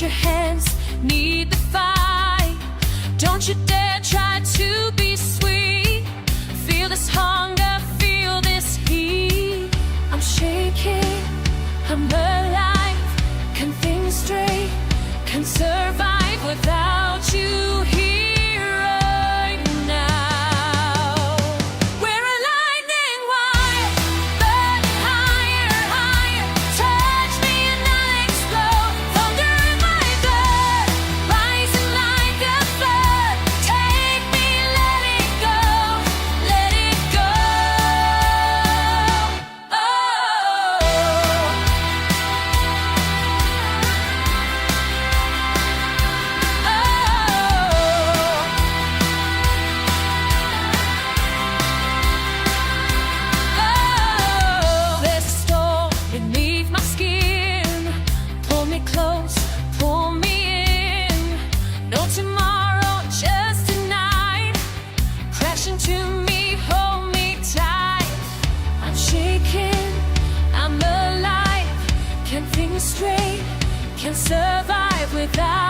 Put your hands, need the fight. Don't you dare try to be sweet. Feel this hunger, feel this heat. I'm shaking, I'm alive. Can think straight, can survive without you here right now. We're a lightning wire, burning higher, higher. Touch me and I'll explode. Thunder in my blood, rising like a flood. Take me, let it go, let it go. There's a storm beneath my skin. Pull me close, pull me in. No tomorrow, just tonight. Crash into me, hold me tight. I'm shaking, I'm alive. Can't think straight, can't survive without